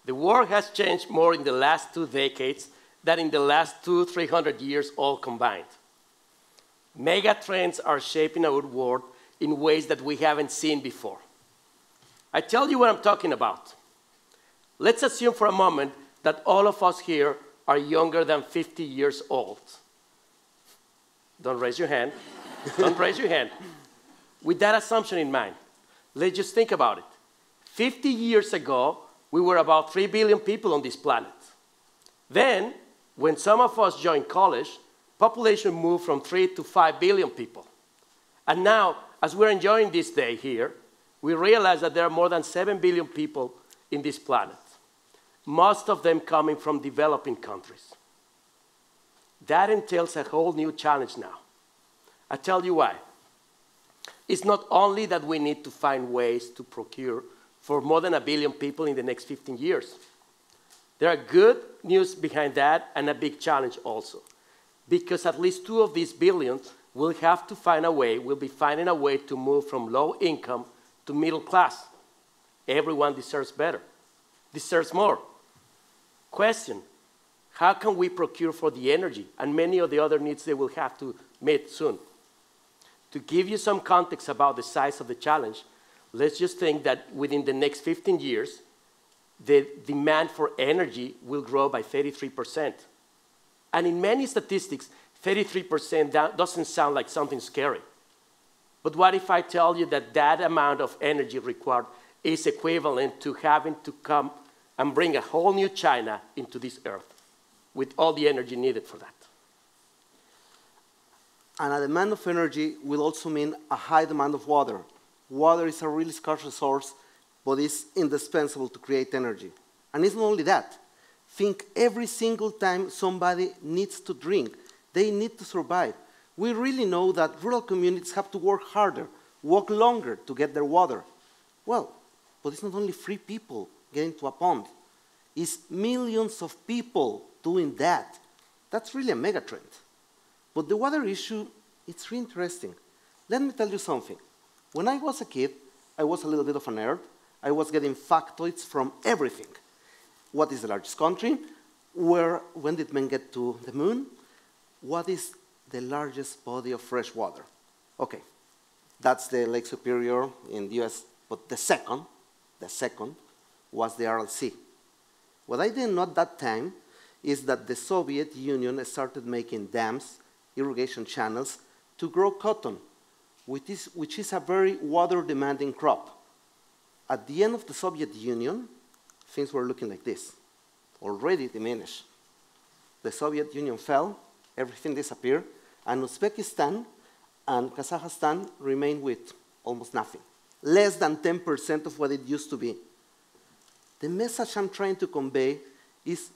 The world has changed more in the last 2 decades than in the last 200-300 years all combined. Mega trends are shaping our world in ways that we haven't seen before. I tell you what I'm talking about. Let's assume for a moment that all of us here are younger than 50 years old. Don't raise your hand. Don't raise your hand. With that assumption in mind, let's just think about it. 50 years ago, we were about 3 billion people on this planet. Then, when some of us joined college, population moved from 3 to 5 billion people. And now, as we're enjoying this day here, we realize that there are more than 7 billion people in this planet, most of them coming from developing countries. That entails a whole new challenge now. I tell you why. It's not only that we need to find ways to procure for more than 1 billion people in the next 15 years. There are good news behind that and a big challenge also. Because at least 2 of these billions will have to find a way, will be finding a way to move from low income to middle class. Everyone deserves better, deserves more. Question, how can we procure for the energy and many of the other needs they will have to meet soon? To give you some context about the size of the challenge, let's just think that within the next 15 years, the demand for energy will grow by 33%. And in many statistics, 33% doesn't sound like something scary. But what if I tell you that that amount of energy required is equivalent to having to come and bring a whole new China into this earth with all the energy needed for that? And a demand of energy will also mean a high demand of water. Water is a really scarce resource, but it's indispensable to create energy. And it's not only that. Think every single time somebody needs to drink, they need to survive. We really know that rural communities have to work harder, walk longer to get their water. Well, but it's not only 3 people getting to a pond. It's millions of people doing that. That's really a mega trend. But the water issue, it's really interesting. Let me tell you something. When I was a kid, I was a little bit of a nerd. I was getting factoids from everything. What is the largest country? When did men get to the moon? What is the largest body of fresh water? Okay, that's the Lake Superior in the US. But the second was the Aral Sea. What I didn't know at that time is that the Soviet Union started making dams, irrigation channels, to grow cotton, which is a very water-demanding crop. At the end of the Soviet Union, things were looking like this, already diminished. The Soviet Union fell, everything disappeared, and Uzbekistan and Kazakhstan remained with almost nothing, less than 10% of what it used to be. The message I'm trying to convey is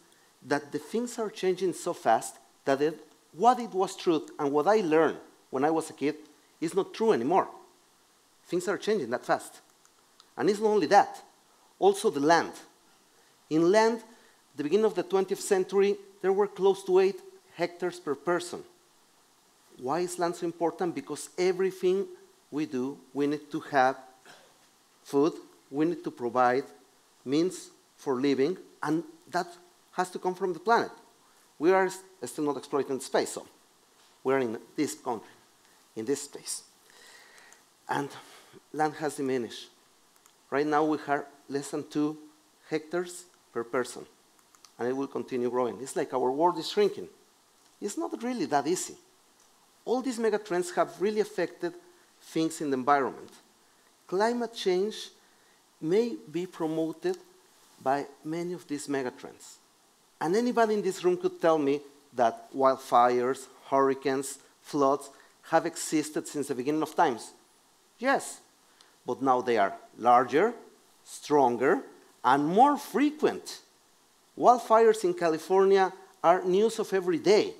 that the things are changing so fast that what it was truth and what I learned when I was a kid is not true anymore. Things are changing that fast. And it's not only that, also the land. In land, at the beginning of the 20th century, there were close to 8 hectares per person. Why is land so important? Because everything we do, we need to have food, we need to provide means for living, and that has to come from the planet. We are still not exploiting space, so we're in this country, in this space. And land has diminished. Right now we have less than 2 hectares per person, and it will continue growing. It's like our world is shrinking. It's not really that easy. All these megatrends have really affected things in the environment. Climate change may be promoted by many of these megatrends. And anybody in this room could tell me that wildfires, hurricanes, floods have existed since the beginning of times. Yes, but now they are larger, stronger, and more frequent. Wildfires in California are news of every day.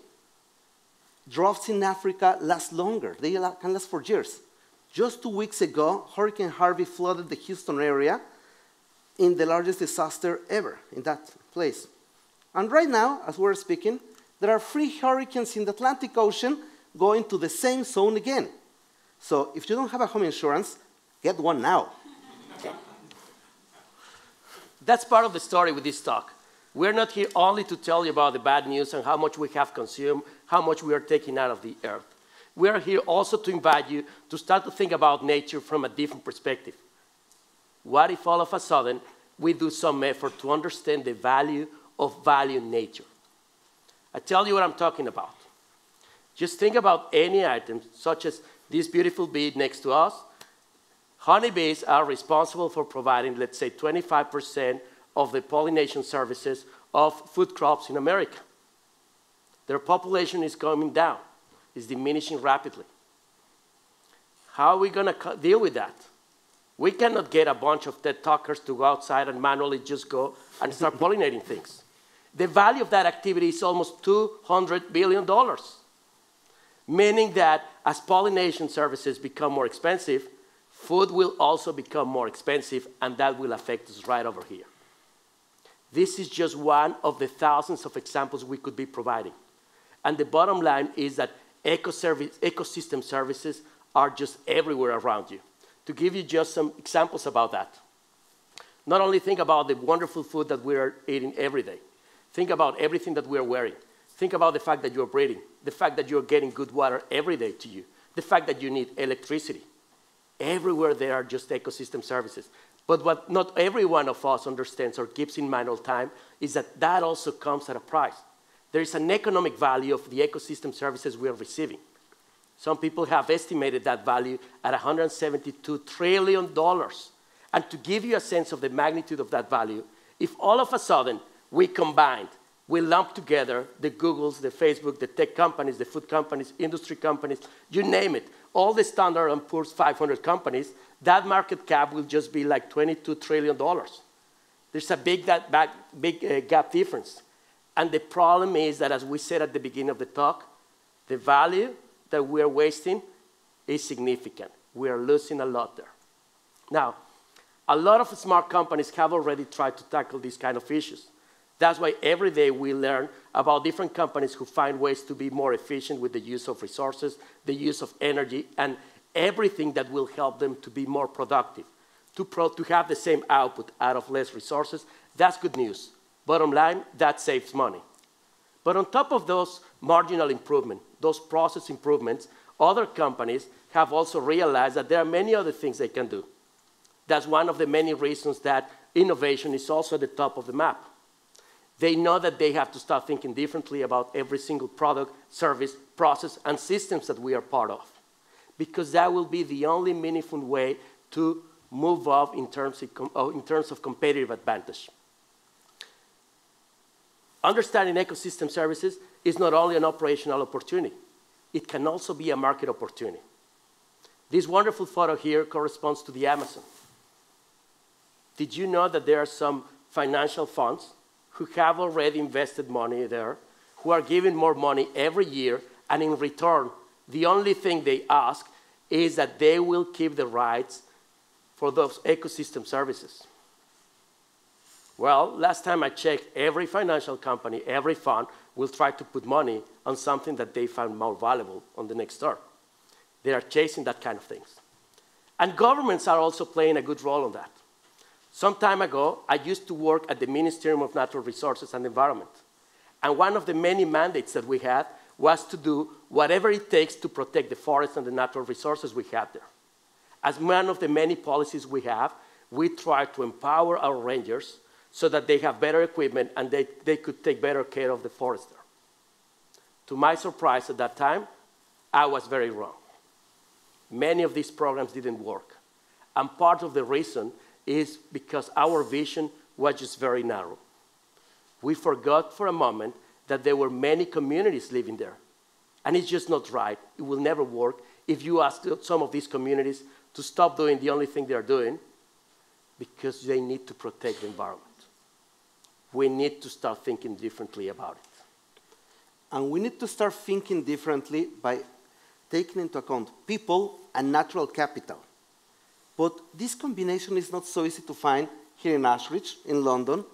Droughts in Africa last longer. They can last for years. Just 2 weeks ago, Hurricane Harvey flooded the Houston area in the largest disaster ever in that place. And right now, as we're speaking, there are 3 hurricanes in the Atlantic Ocean going to the same zone again. So if you don't have a home insurance, get one now. That's part of the story with this talk. We're not here only to tell you about the bad news and how much we have consumed, how much we are taking out of the earth. We are here also to invite you to start to think about nature from a different perspective. What if all of a sudden we do some effort to understand the value of valuing nature? I tell you what I'm talking about. Just think about any item, such as this beautiful bee next to us. Honeybees are responsible for providing, let's say, 25% of the pollination services of food crops in America. Their population is coming down. It's diminishing rapidly. How are we going to deal with that? We cannot get a bunch of TED talkers to go outside and manually just go and start pollinating things. The value of that activity is almost $200 billion, meaning that as pollination services become more expensive, food will also become more expensive, and that will affect us right over here. This is just one of the thousands of examples we could be providing. And the bottom line is that ecosystem services are just everywhere around you. To give you just some examples about that, not only think about the wonderful food that we are eating every day, think about everything that we are wearing. Think about the fact that you're breathing, the fact that you're getting good water every day to you, the fact that you need electricity. Everywhere there are just ecosystem services. But what not every one of us understands or keeps in mind all the time is that that also comes at a price. There is an economic value of the ecosystem services we are receiving. Some people have estimated that value at $172 trillion. And to give you a sense of the magnitude of that value, if all of a sudden we combined, we lump together the Googles, the Facebook, the tech companies, the food companies, industry companies, you name it, all the Standard & Poor's 500 companies, that market cap will just be like $22 trillion. There's a big gap difference. And the problem is that, as we said at the beginning of the talk, the value that we're wasting is significant. We are losing a lot there. Now, a lot of smart companies have already tried to tackle these kind of issues. That's why every day we learn about different companies who find ways to be more efficient with the use of resources, the use of energy, and everything that will help them to be more productive, to have the same output out of less resources. That's good news. Bottom line, that saves money. But on top of those marginal improvements, those process improvements, other companies have also realized that there are many other things they can do. That's one of the many reasons that innovation is also at the top of the map. They know that they have to start thinking differently about every single product, service, process, and systems that we are part of, because that will be the only meaningful way to move up in terms of competitive advantage. Understanding ecosystem services is not only an operational opportunity, it can also be a market opportunity. This wonderful photo here corresponds to the Amazon. Did you know that there are some financial funds who have already invested money there, who are giving more money every year, and in return, the only thing they ask is that they will keep the rights for those ecosystem services? Well, last time I checked, every financial company, every fund will try to put money on something that they find more valuable on the next term. They are chasing that kind of things. And governments are also playing a good role on that. Some time ago, I used to work at the Ministerium of Natural Resources and Environment. And one of the many mandates that we had was to do whatever it takes to protect the forests and the natural resources we had there. As one of the many policies we have, we try to empower our rangers so that they have better equipment and they could take better care of the forest there. To my surprise at that time, I was very wrong. Many of these programs didn't work. And part of the reason is because our vision was just very narrow. We forgot for a moment that there were many communities living there. And it's just not right. It will never work if you ask some of these communities to stop doing the only thing they're doing, because they need to protect the environment. We need to start thinking differently about it. And we need to start thinking differently by taking into account people and natural capital. But this combination is not so easy to find here in Ashridge, in London,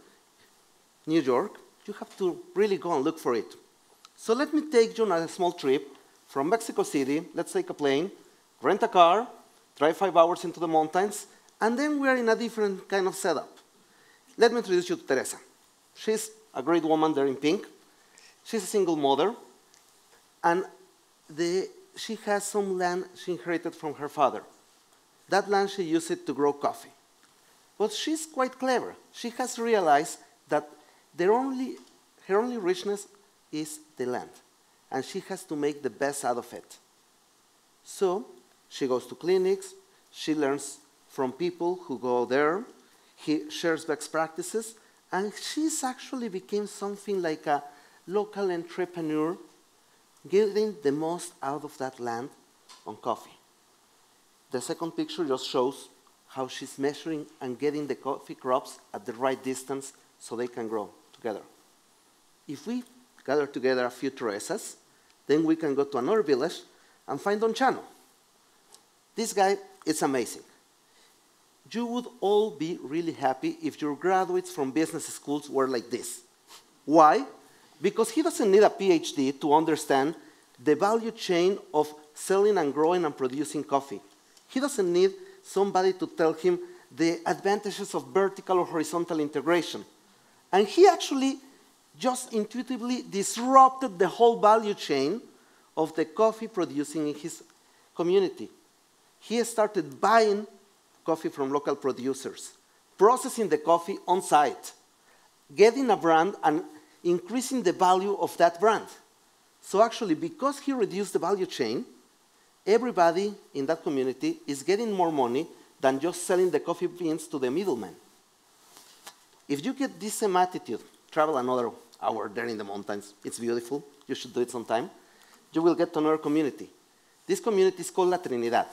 New York. You have to really go and look for it. So let me take you on a small trip from Mexico City. Let's take a plane, rent a car, drive 5 hours into the mountains, and then we're in a different kind of setup. let me introduce you to Teresa. She's a great woman there in pink. She's a single mother, and she has some land she inherited from her father. That land, she used it to grow coffee. But she's quite clever. She has realized that her only richness is the land, and she has to make the best out of it. So she goes to clinics, she learns from people who go there, he shares best practices, and she's actually became something like a local entrepreneur, getting the most out of that land on coffee. The second picture just shows how she's measuring and getting the coffee crops at the right distance so they can grow together. If we gather together a few Teresas, then we can go to another village and find Don Chano. This guy is amazing. You would all be really happy if your graduates from business schools were like this. Why? Because he doesn't need a PhD to understand the value chain of selling and growing and producing coffee. He doesn't need somebody to tell him the advantages of vertical or horizontal integration. And he actually just intuitively disrupted the whole value chain of the coffee producing in his community. He started buying coffee from local producers, processing the coffee on site, getting a brand and increasing the value of that brand. So actually, because he reduced the value chain, everybody in that community is getting more money than just selling the coffee beans to the middleman. If you get this same attitude, travel another hour there in the mountains, it's beautiful, you should do it sometime, you will get to another community. This community is called La Trinidad.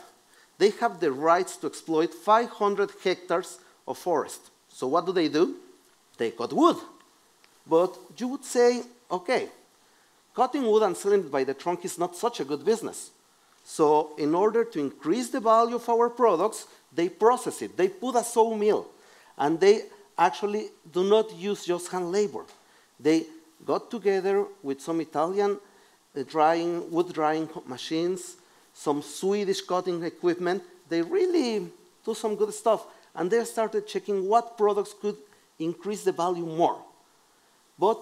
They have the rights to exploit 500 hectares of forest. So what do? They cut wood. But you would say, okay, cutting wood and selling it by the trunk is not such a good business. So in order to increase the value of our products, they process it. They put a sawmill, and they actually do not use just hand labor. They got together with some Italian wood drying machines, some Swedish cutting equipment. They really do some good stuff. And they started checking what products could increase the value more. But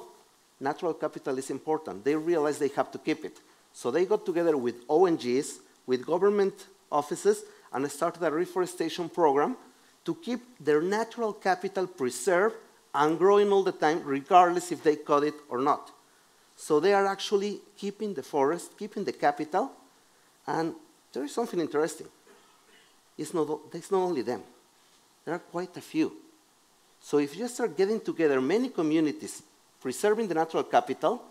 natural capital is important. They realized they have to keep it. So they got together with ONGs, with government offices, and started a reforestation program to keep their natural capital preserved and growing all the time, regardless if they cut it or not. So they are actually keeping the forest, keeping the capital, and there is something interesting. It's not only them. There are quite a few. So if you start getting together many communities preserving the natural capital,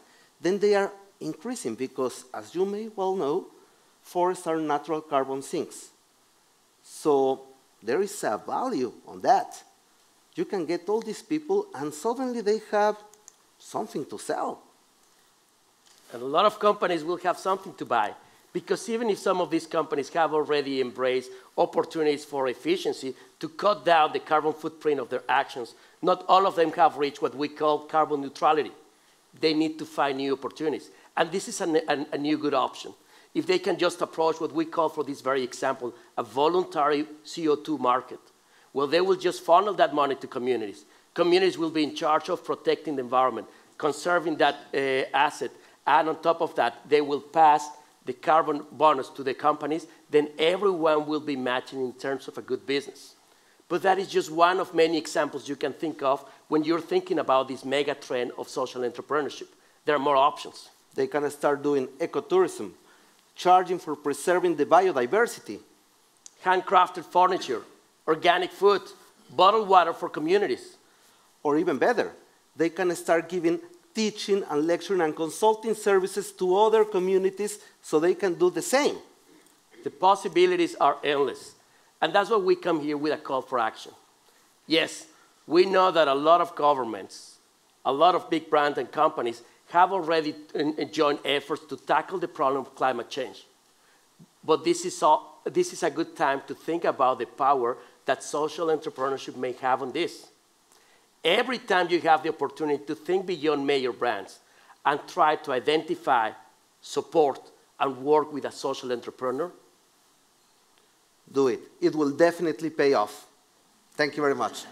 then they are increasing because, as you may well know, forests are natural carbon sinks. So there is a value on that. You can get all these people, and suddenly they have something to sell. And a lot of companies will have something to buy, because even if some of these companies have already embraced opportunities for efficiency to cut down the carbon footprint of their actions, not all of them have reached what we call carbon neutrality. They need to find new opportunities. And this is a new good option. If they can just approach what we call, for this very example, a voluntary CO2 market, well, they will just funnel that money to communities. Communities will be in charge of protecting the environment, conserving that asset, and on top of that, they will pass the carbon bonus to the companies, then everyone will be matching in terms of a good business. But that is just one of many examples you can think of when you're thinking about this mega trend of social entrepreneurship. There are more options. They can start doing ecotourism, charging for preserving the biodiversity. Handcrafted furniture, organic food, bottled water for communities. Or even better, they can start giving teaching and lecturing and consulting services to other communities so they can do the same. The possibilities are endless. And that's why we come here with a call for action. Yes, we know that a lot of governments, a lot of big brands and companies have already joined efforts to tackle the problem of climate change. But this is a good time to think about the power that social entrepreneurship may have on this. Every time you have the opportunity to think beyond major brands and try to identify, support, and work with a social entrepreneur, do it. It will definitely pay off. Thank you very much.